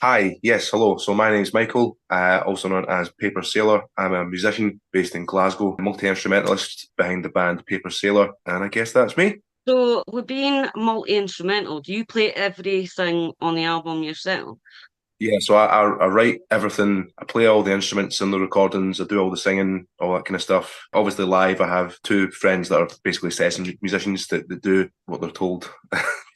Hi, yes, hello. So my name's Michael, also known as Papersailor. I'm a musician based in Glasgow, multi-instrumentalist behind the band Papersailor, and I guess that's me. So, with being multi-instrumental, do you play everything on the album yourself? Yeah, so I write everything. I play all the instruments in the recordings. I do all the singing, all that kind of stuff. Obviously, live, I have two friends that are basically session musicians that do what they're told,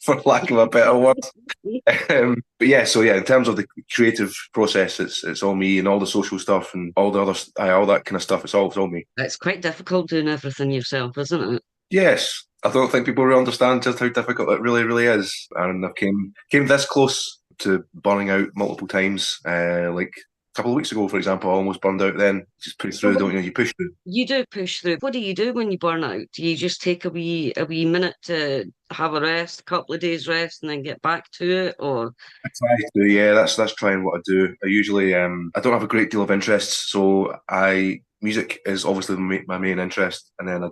for lack of a better word. But yeah, so yeah, in terms of the creative process, it's all me, and all the social stuff and all the other all that kind of stuff. It's all me. It's quite difficult doing everything yourself, isn't it? Yes, I don't think people really understand just how difficult it really is, and I came this close to burning out multiple times. Like a couple of weeks ago, for example, I almost burned out. Then just push So through, don't when you? You push through. you do push through, what do you do when you burn out? Do you just take a wee minute to have a rest, a couple of days rest, and then get back to it? Or I try to, yeah, that's trying what I do. I usually I don't have a great deal of interests, so I music is obviously my main interest, and then I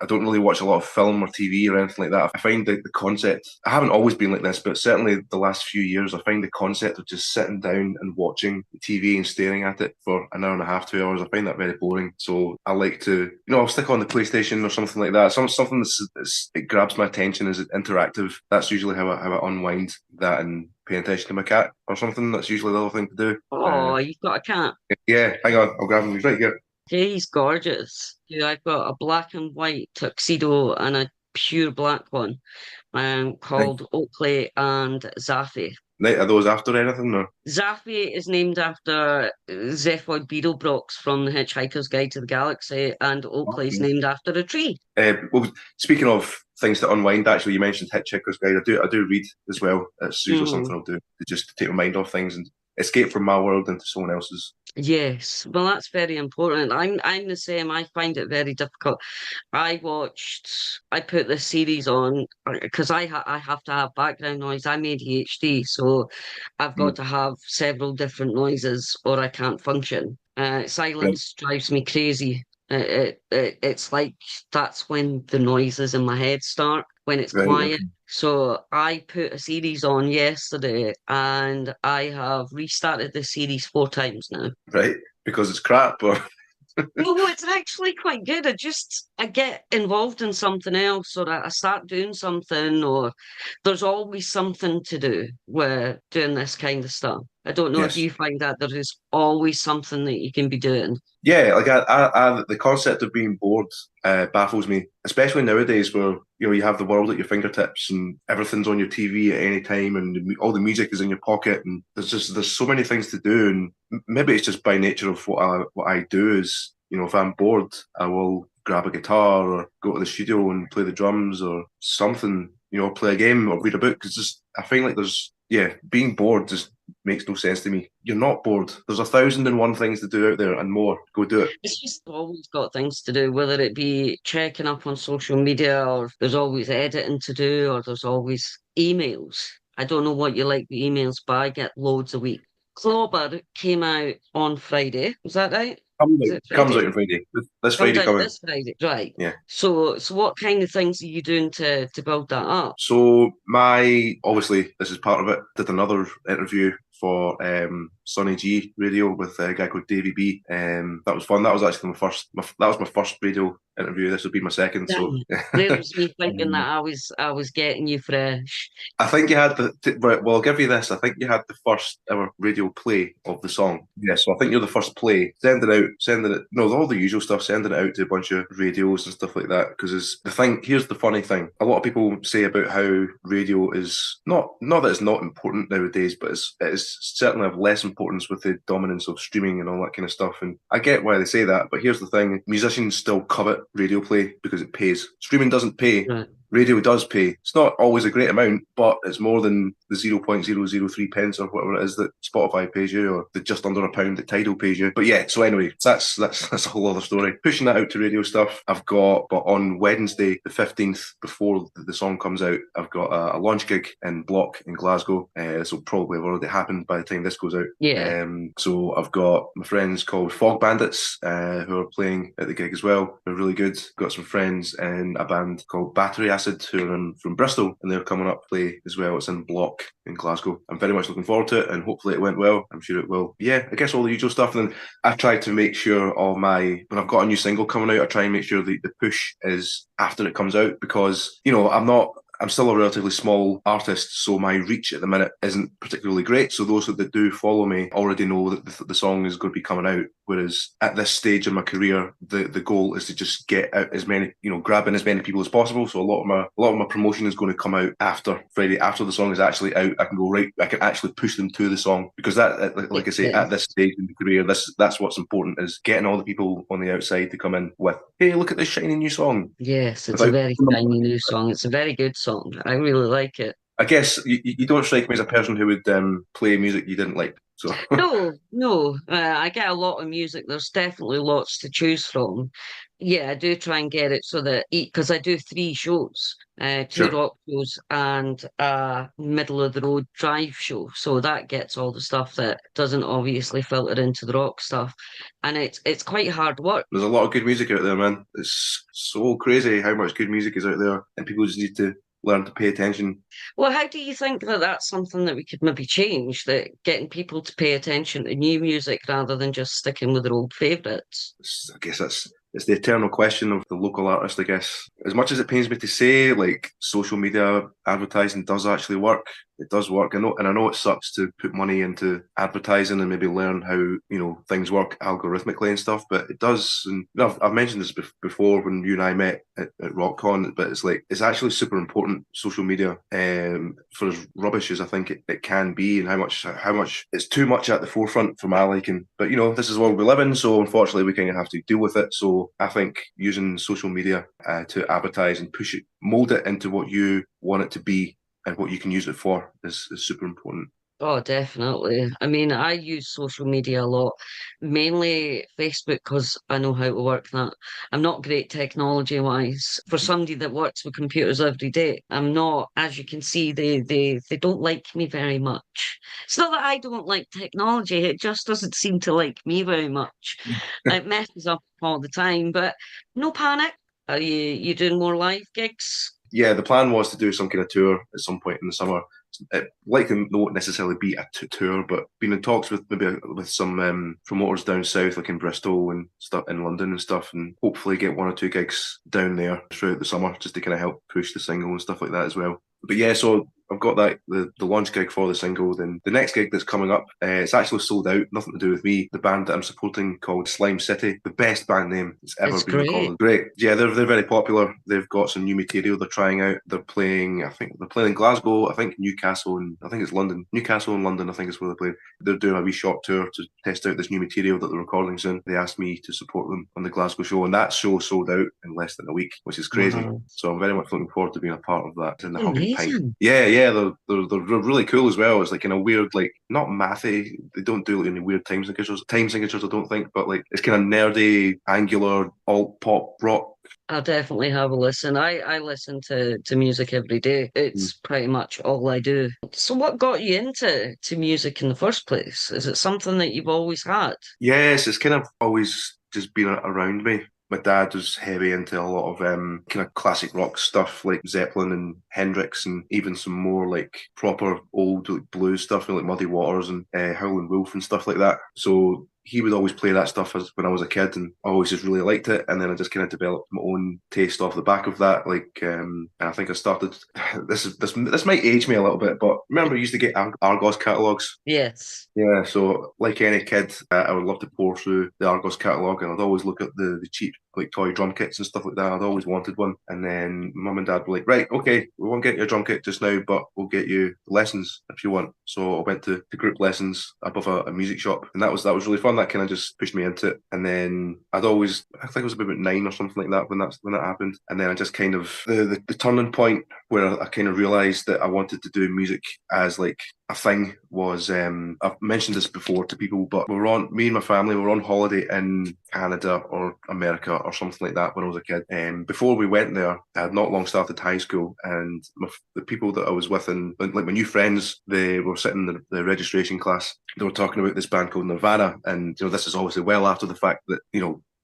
don't really watch a lot of film or TV or anything like that. I find the concept, I haven't always been like this, but certainly the last few years, I find the concept of just sitting down and watching TV and staring at it for an hour and a half, 2 hours, I find that very boring. So I like to, I'll stick on the PlayStation or something like that. Something it grabs my attention, is interactive. That's usually how I unwind that, and paying attention to my cat or something. That's usually the other thing to do. oh, you've got a cat. Yeah, hang on, I'll grab him. He's right here. Yeah, he's gorgeous. Yeah, I've got a black and white tuxedo and a pure black one, Right. called Oakley and Zaffy. Right, are those after anything? Or? Zaffy is named after Zephoid Beetlebrox from The Hitchhiker's Guide to the Galaxy, and Oakley is named after a tree. Well, speaking of things to unwind, actually, you mentioned Hitchhiker's Guide. I do read as well. It's usually something Mm. I'll do to just take my mind off things and escape from my world into someone else's. Yes, well, that's very important. I'm the same. I find it very difficult. I put this series on because I have to have background noise. I'm ADHD, so I've got Mm, to have several different noises or I can't function. right, Silence drives me crazy. It's like that's when the noises in my head start, when it's right, quiet. okay, So I put a series on yesterday and I have restarted the series 4 times now. right. Because it's crap, or No, it's actually quite good. I get involved in something else, or I start doing something, or there's always something to do with doing this kind of stuff. I don't know if yes. you find that there is always something that you can be doing. Yeah, like the concept of being bored baffles me, especially nowadays where you have the world at your fingertips and everything's on your TV at any time, and all the music is in your pocket, and there's so many things to do, and maybe it's just by nature of what I do is, if I'm bored, I will grab a guitar or go to the studio and play the drums or something, play a game or read a book. It's just I find like being bored just makes no sense to me. You're not bored. There's 1,001 things to do out there and more. Go do it. It's just always got things to do, whether it be checking up on social media, or there's always editing to do, or there's always emails. I don't know what you like with emails, but I get loads a week. Clobber came out on Friday. Was that right? Comes Is out, it comes out Friday? on Friday. This Comes Friday out coming. this Friday, right? Yeah. So what kind of things are you doing to build that up? So obviously this is part of it. Did another interview for Sonny G Radio with a guy called Davey B. That was fun. That was actually that was my first radio interview. This would be my second. So Dang. There was me thinking um, that I was getting you fresh. I think you had right, well, I'll give you this. I think you had the first ever radio play of the song. Yeah, so I think you're the first play. Sending it, no, all the usual stuff, sending it out to a bunch of radios and stuff like that. Because here's the funny thing. A lot of people say about how radio is not that it's not important nowadays, but it is certainly of less importance with the dominance of streaming and all that kind of stuff. And I get why they say that, but here's the thing. Musicians still covet radio play because it pays. Streaming doesn't pay. Right. Radio does pay. It's not always a great amount, but it's more than the 0.003 pence or whatever it is that Spotify pays you, or the just under a pound that Tidal pays you. But yeah, so anyway, that's a whole other story. Pushing that out to radio stuff. I've got, but on Wednesday, the 15th, before the song comes out, I've got a launch gig in Block in Glasgow. This will probably have already happened by the time this goes out. Yeah. So I've got my friends called Fog Bandits who are playing at the gig as well. They're really good. Got some friends in a band called Battery Acid Acid, who are from Bristol, and they're coming up to play as well. It's in Block in Glasgow. I'm very much looking forward to it, and hopefully it went well. I'm sure it will. Yeah, I guess all the usual stuff. And then I've tried to make sure when I've got a new single coming out, I try and make sure the push is after it comes out, because, I'm still a relatively small artist, so my reach at the minute isn't particularly great. So those that do follow me already know that the song is going to be coming out. Whereas at this stage in my career, the goal is to just get out as many, grabbing as many people as possible. So a lot of my promotion is going to come out after Friday, after the song is actually out. I can actually push them to the song, because that, like I say, at this stage in the career, that's what's important, is getting all the people on the outside to come in with, hey, look at this shiny new song. Yes, it's a Without very shiny new song. It's a very good song. I really like it. I guess you don't strike me as a person who would play music you didn't like. So No, no, I get a lot of music. There's definitely lots to choose from. Yeah, I do try and get it so that, because I do three shows, two sure, rock shows and a middle of the road drive show. So that gets all the stuff that doesn't obviously filter into the rock stuff. And it's quite hard work. there's a lot of good music out there, man. It's so crazy how much good music is out there, and people just need to learn to pay attention. Well, how do you think that that's something that we could maybe change, that getting people to pay attention to new music rather than just sticking with their old favourites? I guess it's the eternal question of the local artist, I guess. As much as it pains me to say, like, social media advertising does actually work. It does work. I know it sucks to put money into advertising and maybe learn how, things work algorithmically and stuff, but it does. And I've mentioned this before when you and I met at RockCon, but it's actually super important, social media, for as rubbish as I think it can be, and how much it's too much at the forefront for my liking. But this is the world we live in, so unfortunately we kind of have to deal with it. So I think using social media to advertise and push it, mold it into what you want it to be and what you can use it for is super important. Oh, definitely. I mean, I use social media a lot, mainly Facebook, because I know how to work that. I'm not great technology wise. For somebody that works with computers every day, I'm not, as you can see, they don't like me very much. It's not that I don't like technology, it just doesn't seem to like me very much. It messes up all the time, but no panic. Are you doing more live gigs? Yeah, the plan was to do some kind of tour at some point in the summer. It likely won't necessarily be a tour, but been in talks with maybe with some promoters down south, like in Bristol and stuff, in London and stuff, and hopefully get one or two gigs down there throughout the summer, just to kind of help push the single and stuff like that as well. But yeah, so I've got that the launch gig for the single. Then the next gig that's coming up, it's actually sold out. Nothing to do with me. The band that I'm supporting, called Slime City, the best band name that's ever It's been great. recorded. Great, yeah, they're very popular. They've got some new material they're trying out. They're playing, I think they're playing in Glasgow, I think Newcastle, and I think it's London. Newcastle and London, I think is where they're playing. They're doing a wee short tour to test out this new material that they're recording soon. They asked me to support them on the Glasgow show, and that show sold out in less than a week, which is crazy. Wow. So I'm very much looking forward to being a part of that. In the Hugging Pint. Amazing. Yeah, they're really cool as well. It's like in a weird, like, not mathy. They don't do like any weird time signatures. Time signatures, I don't think, but like it's kind of nerdy, angular, alt pop rock. I'll definitely have a listen. I listen to music every day. It's pretty much all I do. So what got you into music in the first place? Is it something that you've always had? Yes, it's kind of always just been around me. My dad was heavy into a lot of kind of classic rock stuff like Zeppelin and Hendrix, and even some more like proper old like blues stuff like Muddy Waters and Howlin' Wolf and stuff like that. So he would always play that stuff when I was a kid, and I always just really liked it. And then I just kind of developed my own taste off the back of that. And I think I started. This might age me a little bit, but remember I used to get Argos catalogs. Yes. Yeah, so like any kid, I would love to pour through the Argos catalogue, and I'd always look at the cheap like toy drum kits and stuff like that. I'd always wanted one, and then mum and dad were like, "Right, okay, we won't get you a drum kit just now, but we'll get you lessons if you want." So I went to group lessons above a music shop, and that was really fun. That kind of just pushed me into it, and then I think I was about 9 or something like that when that happened, and then I just kind of the turning point where I kind of realised that I wanted to do music as like a thing was I've mentioned this before to people, but me and my family were on holiday in Canada or America or something like that when I was a kid. Before we went there, I had not long started high school, and the people that I was with, and like my new friends, they were sitting in the registration class. They were talking about this band called Nirvana, and this is obviously well after the fact that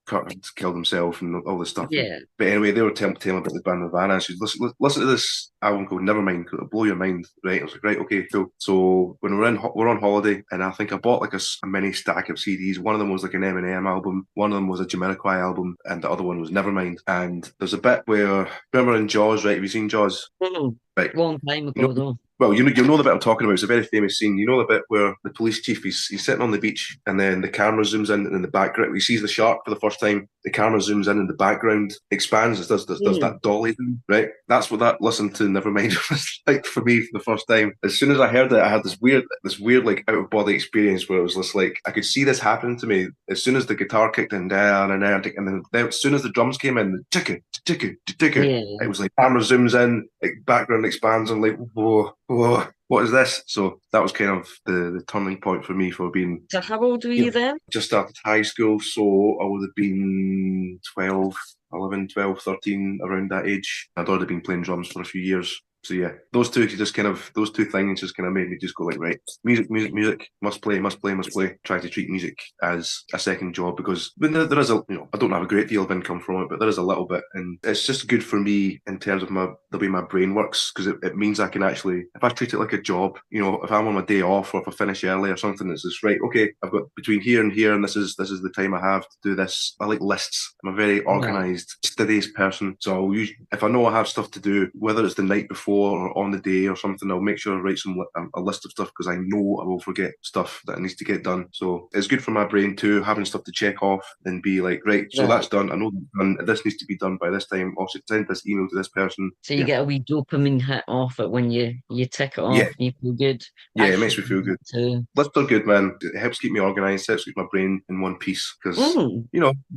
Kurt had killed himself and all this stuff. Yeah. But anyway, they were telling about the band Nirvana. And she said, listen to this album called Nevermind. It'll blow your mind, right? I was like, right, okay, cool. So when we're on holiday, and I think I bought like a mini stack of CDs. One of them was like an Eminem album. One of them was a Jamiroquai album, and the other one was Nevermind. And there's a bit where, remember in Jaws, right? Have you seen Jaws? Mm. Right. Long time You know, ago, though. well, you know the bit I'm talking about. It's a very famous scene. You know the bit where the police chief he's sitting on the beach, and then the camera zooms in, and in the background he sees the shark for the first time. The camera zooms in, and the background expands. It does Mm. that dolly thing, right? That's what that listen to Nevermind was like for me for the first time. As soon as I heard it, I had this weird like out of body experience where it was just like I could see this happen to me. As soon as the guitar kicked in, down and down, and then as soon as the drums came in, ticka ticka ticka, it Yeah. was like camera zooms in, like background expands, and like whoa, whoa, what is this? So that was kind of the turning point for me for being, So how old were you you know, then? just started high school. So I would have been 12, 11, 12, 13, around that age. I'd already been playing drums for a few years. So yeah, those two things just kind of made me just go like, right, music, must play, must play, must play. Try to treat music as a second job because when there is I don't have a great deal of income from it, but there is a little bit, and it's just good for me in terms of the way my brain works because it means I can actually, if I treat it like a job, if I'm on my day off or if I finish early or something, it's just right, okay, I've got between here and here, and this is the time I have to do this. I like lists. I'm a very Right. organised, studious person, so I'll usually, if I know I have stuff to do, whether it's the night before or on the day or something, I'll make sure I write a list of stuff because I know I will forget stuff that needs to get done. So it's good for my brain too, having stuff to check off and be like, right, so that's Right. done. I know that's done. This needs to be done by this time. Also, send this email to this person. So you Yeah, get a wee dopamine hit off it when you tick it yeah, off and you feel good. yeah. I It should makes me do feel good. that too. Lists are good, man. It helps keep me organised. Helps keep my brain in one piece because. Mm.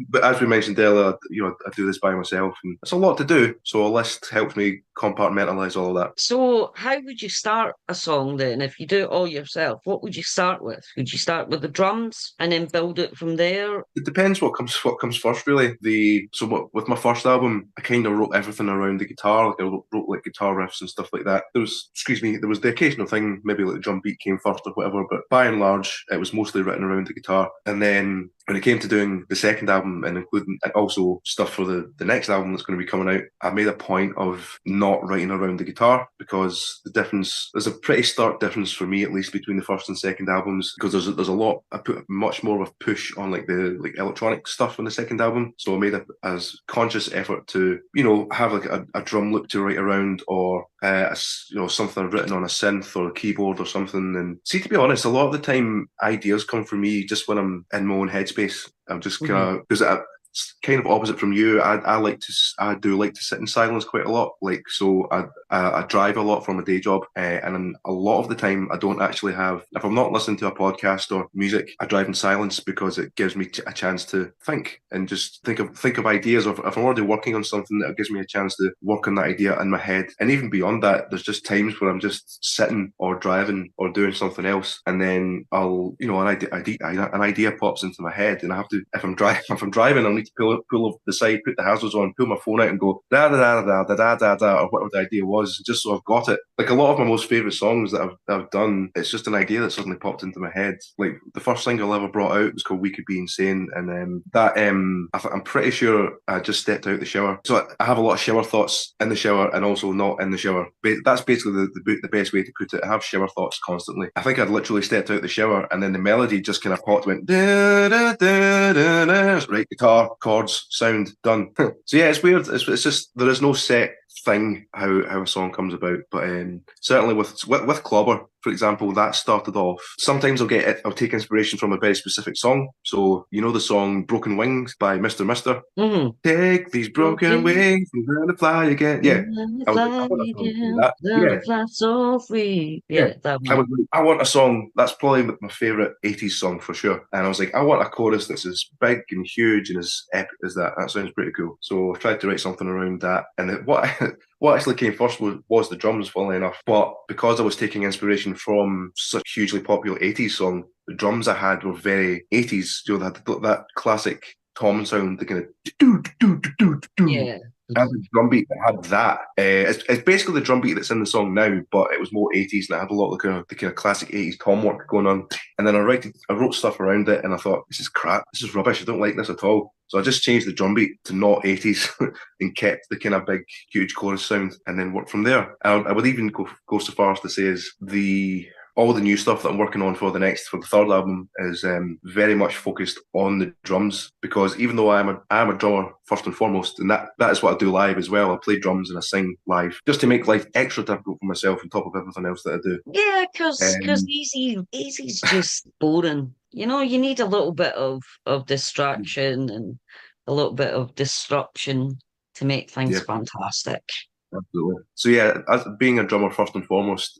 But as we mentioned earlier, I do this by myself, and it's a lot to do. So a list helps me compartmentalize all of that. So how would you start a song then? If you do it all yourself, what would you start with? Would you start with the drums and then build it from there? It depends what comes first, really. With my first album, I kind of wrote everything around the guitar. Like I wrote like guitar riffs and stuff like that. There was the occasional thing, maybe like the drum beat came first or whatever, but by and large, it was mostly written around the guitar. And then when it came to doing the second album and including and also stuff for the next album that's going to be coming out, I made a point of not writing around the guitar because there's a pretty stark difference for me, at least, between the first and second albums because there's a lot. I put much more of a push on like the like electronic stuff on the second album, so I made a as conscious effort to have like a drum loop to write around or something I've written on a synth or a keyboard or something. And see, to be honest, a lot of the time ideas come from me just when I'm in my own headspace. I'm just Mhm. kind of because it's kind of opposite from you. I do like to sit in silence quite a lot. Like so, I drive a lot from a day job, and a lot of the time I don't actually have. If I'm not listening to a podcast or music, I drive in silence because it gives me a chance to think and just think of ideas. Of if I'm already working on something, that gives me a chance to work on that idea in my head. And even beyond that, there's just times where I'm just sitting or driving or doing something else, and then an idea pops into my head, and I have to if I'm driving, I'll need to pull over the side, put the hazards on, pull my phone out, and go da da da da da da da da, or whatever the idea was, just so I've got it. Like a lot of my most favorite songs that I've done, it's just an idea that suddenly popped into my head. Like the first single I ever brought out was called "We Could Be Insane," and I'm pretty sure I just stepped out the shower, so I have a lot of shower thoughts in the shower and also not in the shower. That's basically the best way to put it. I have shower thoughts constantly. I think I'd literally stepped out the shower, and then the melody just kind of popped, went da da da da da. Right, guitar, chords, sound, done. So yeah, it's weird. It's just there is no set thing how a song comes about, but certainly with Clobber, for example, that started off. Sometimes I'll take inspiration from a very specific song. So you know the song "Broken Wings" by Mr. Mister. Mm. Take these broken Okay. wings and learn to fly again. Yeah, Learn to I was like, I fly want a song like again, that. learn to Yeah, fly so free. yeah. Yeah, that I one. was like, I want a song that's probably my favorite '80s song for sure. And I was like, I want a chorus that's as big and huge and as epic as that. That sounds pretty cool. So I tried to write something around that. And what actually came first was the drums, funnily enough. But because I was taking inspiration from such a hugely popular '80s song, the drums I had were very '80s. They had that classic tom sound, the kind of do do do do do. Yeah. I had a drum beat that had that. It's basically the drum beat that's in the song now, but it was more 80s and it had a lot of the kind of classic 80s tom work going on. And then I wrote stuff around it and I thought, this is crap, this is rubbish, I don't like this at all. So I just changed the drum beat to not 80s and kept the kind of big, huge chorus sound and then worked from there. I would even go so far as to say is the all the new stuff that I'm working on for the third album is very much focused on the drums because even though I'm a drummer first and foremost, and that is what I do live as well. I play drums and I sing live just to make life extra difficult for myself on top of everything else that I do. Yeah, because Um, easy's just boring. You know, you need a little bit of distraction and a little bit of disruption to make things yeah, fantastic. absolutely. So yeah, as being a drummer first and foremost,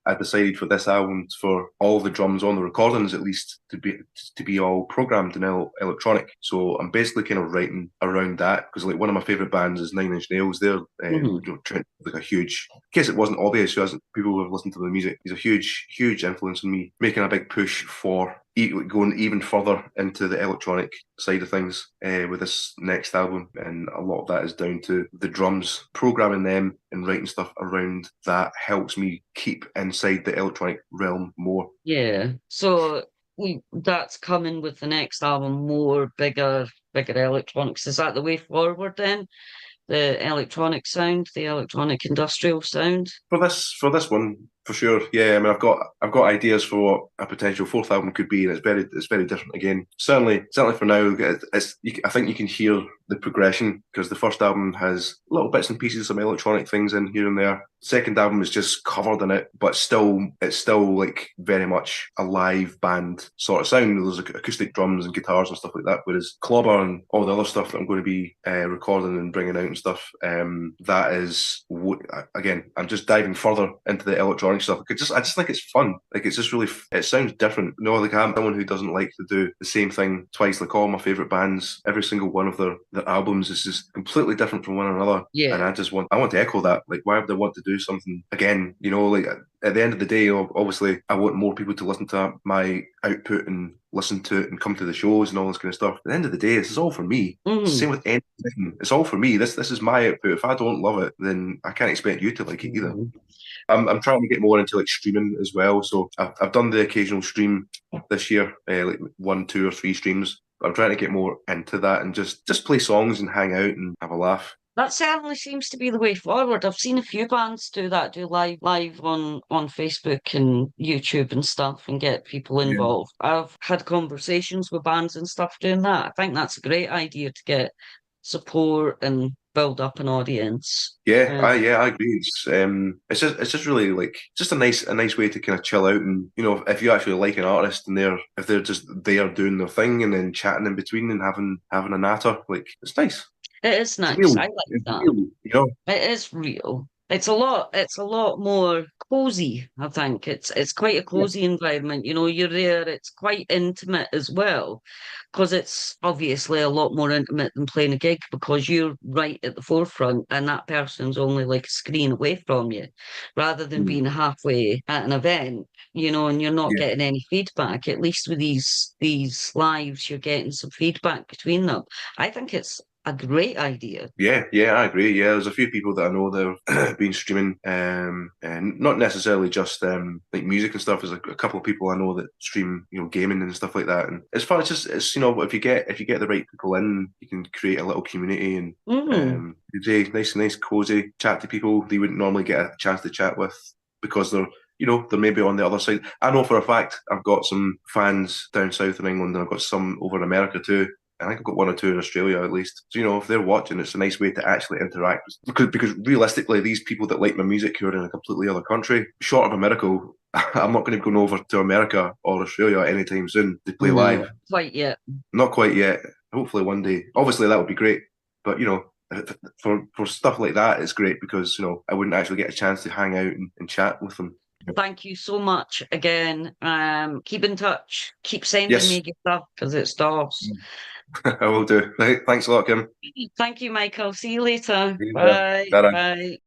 I decided for this album for all the drums on the recordings at least to be all programmed in electronic. So I'm basically kind of writing around that because like one of my favorite bands is Nine Inch Nails. They're Hmm. Trent, like a huge. In case it wasn't obvious, people who have listened to the music, he's a huge influence on me, making a big push for going even further into the electronic side of things with this next album, and a lot of that is down to the drums. Programming them and writing stuff around that helps me keep inside the electronic realm more. Yeah. So that's coming with the next album, more bigger electronics. Is that the way forward then? The electronic sound, the electronic industrial sound? For this one, for sure. Yeah, I mean, I've got ideas for what a potential fourth album could be, and it's very different again. Certainly for now, I think you can hear the progression because the first album has little bits and pieces, some electronic things in here and there. Second album is just covered in it, but it's still like very much a live band sort of sound. There's acoustic drums and guitars and stuff like that. Whereas Clobber and all the other stuff that I'm going to be recording and bringing out and stuff, that is again, I'm just diving further into the electronic stuff. I just think it's fun. Like it's just really, it sounds different. No, like I'm someone who doesn't like to do the same thing twice. Like all my favorite bands, every single one of their albums is just completely different from one another. And Yeah. I want to echo that. Like, why would I want to do something again? Like at the end of the day, obviously, I want more people to listen to my output and listen to it and come to the shows and all this kind of stuff. At the end of the day, this is all for me. Mm. Same with anything. It's all for me. This is my output. If I don't love it, then I can't expect you to like it either. Mm. I'm trying to get more into like streaming as well. So I've done the occasional stream this year, like one, two, or three streams. I'm trying to get more into that and just play songs and hang out and have a laugh. That certainly seems to be the way forward. I've seen a few bands do that, do live on Facebook and YouTube and stuff and get people Yeah, involved. I've had conversations with bands and stuff doing that. I think that's a great idea to get support and build up an audience. I agree. It's just really like just a nice way to kind of chill out and if you actually like an artist and they're just they are doing their thing and then chatting in between and having a natter, like it's nice. It is It's nice. real. I like It's that. real. It is real. It's a lot more cozy, I think. It's quite a Yeah. cozy environment. You know, you're there, it's quite intimate as well, because it's obviously a lot more intimate than playing a gig because you're right at the forefront and that person's only like a screen away from you, rather than Mm. being halfway at an event, and you're not Yeah. getting any feedback. At least with these lives, you're getting some feedback between them. I think it's a great idea. Yeah, I agree. Yeah, there's a few people that I know that have been streaming, and not necessarily just like music and stuff. There's a couple of people I know that stream, gaming and stuff like that. And it's fun. It's if you get the right people in, you can create a little community and Mm. it's a nice, cozy chat to people they wouldn't normally get a chance to chat with because they're maybe on the other side. I know for a fact I've got some fans down south in England and I've got some over in America too. I think I've got one or two in Australia at least. So, if they're watching, it's a nice way to actually interact. Because realistically, these people that like my music who are in a completely other country, short of a miracle, I'm not going to be going over to America or Australia anytime soon to play No, live. quite yet. Not quite yet. Hopefully one day. Obviously, that would be great. But, for stuff like that, it's great because, I wouldn't actually get a chance to hang out and chat with them. Thank you so much again. Keep in touch. Keep sending Yes, me your stuff because it's DOS. I will do. Right, thanks a lot, Kim. Thank you, Michael. See you later. See you later. Bye. Ta-ra. Bye.